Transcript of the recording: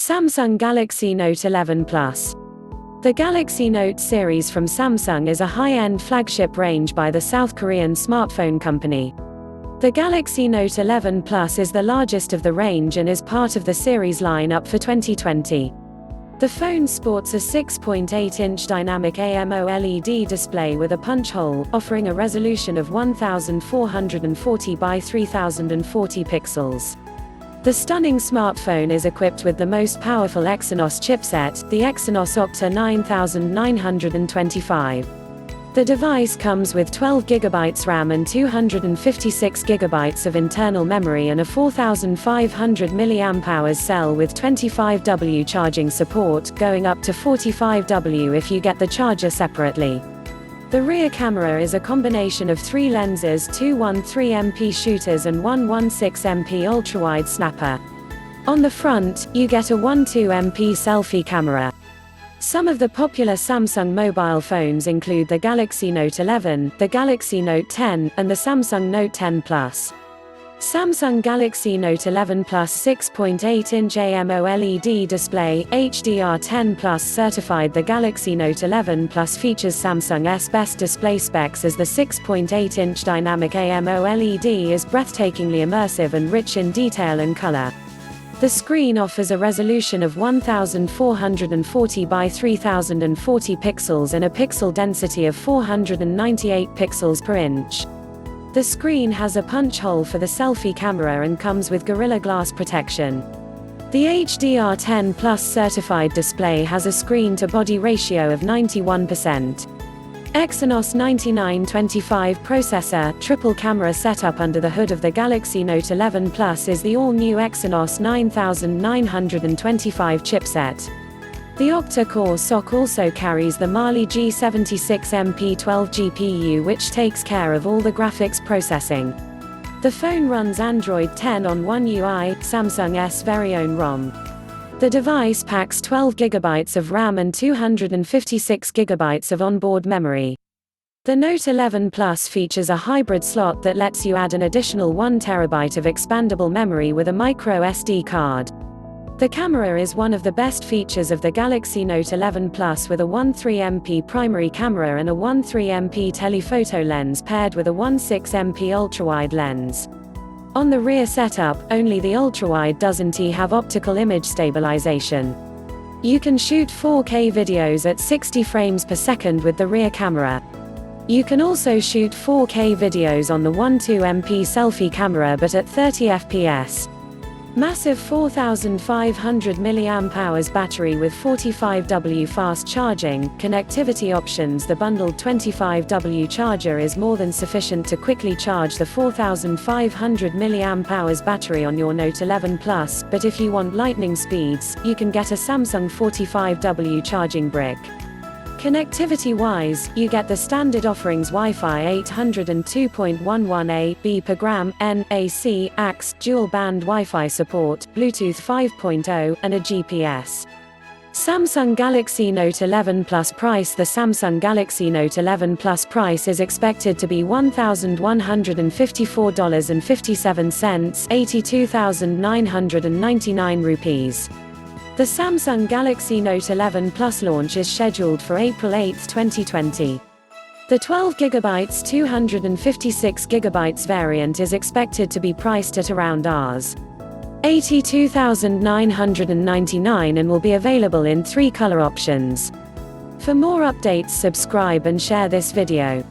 Samsung Galaxy Note 11 Plus. The Galaxy Note series from Samsung is a high-end flagship range by the South Korean smartphone company. The Galaxy Note 11 Plus is the largest of the range and is part of the series lineup for 2020. The phone sports a 6.8-inch dynamic AMO LED display with a punch hole, offering a resolution of 1440 by 3040 pixels. The stunning smartphone is equipped with the most powerful Exynos chipset, the Exynos Octa 9925. The device comes with 12GB RAM and 256GB of internal memory and a 4500 mAh cell with 25W charging support, going up to 45W if you get the charger separately. The rear camera is a combination of 3 lenses, 213MP shooters and 116MP ultrawide snapper. On the front, you get a 12MP selfie camera. Some of the popular Samsung mobile phones include the Galaxy Note 11, the Galaxy Note 10, and the Samsung Note 10 Plus. Samsung Galaxy Note 11 Plus 6.8-inch AMO LED display, HDR10 Plus certified. The Galaxy Note 11 Plus features Samsung's best display specs as the 6.8-inch dynamic AMO LED is breathtakingly immersive and rich in detail and color. The screen offers a resolution of 1440 by 3040 pixels and a pixel density of 498 pixels per inch. The screen has a punch hole for the selfie camera and comes with Gorilla Glass protection. The HDR10 Plus certified display has a screen-to-body ratio of 91%. Exynos 9925 processor, triple camera setup under the hood of the Galaxy Note 11 Plus is the all-new Exynos 9925 chipset. The octa-core SoC also carries the Mali-G76 MP12 GPU, which takes care of all the graphics processing. The phone runs Android 10 on One UI, Samsung's very own ROM. The device packs 12GB of RAM and 256GB of onboard memory. The Note 11 Plus features a hybrid slot that lets you add an additional 1TB of expandable memory with a micro SD card. The camera is one of the best features of the Galaxy Note 11 Plus, with a 13MP primary camera and a 13MP telephoto lens paired with a 16MP ultrawide lens. On the rear setup, only the ultrawide doesn't have optical image stabilization. You can shoot 4K videos at 60 frames per second with the rear camera. You can also shoot 4K videos on the 12MP selfie camera but at 30 fps. Massive 4500 mAh battery with 45W fast charging, connectivity options. The bundled 25W charger is more than sufficient to quickly charge the 4500 mAh battery on your Note 11 Plus, but if you want lightning speeds, you can get a Samsung 45W charging brick. Connectivity-wise, you get the standard offerings: Wi-Fi 802.11a/b per gram, N/AC, AX, dual-band Wi-Fi support, Bluetooth 5.0, and a GPS. Samsung Galaxy Note 11 Plus price. The Samsung Galaxy Note 11 Plus price is expected to be $1,154.57, 82,999 rupees. The Samsung Galaxy Note 11 Plus launch is scheduled for April 8, 2020. The 12GB 256GB variant is expected to be priced at around Rs. 82,999 and will be available in 3 color options. For more updates, subscribe and share this video.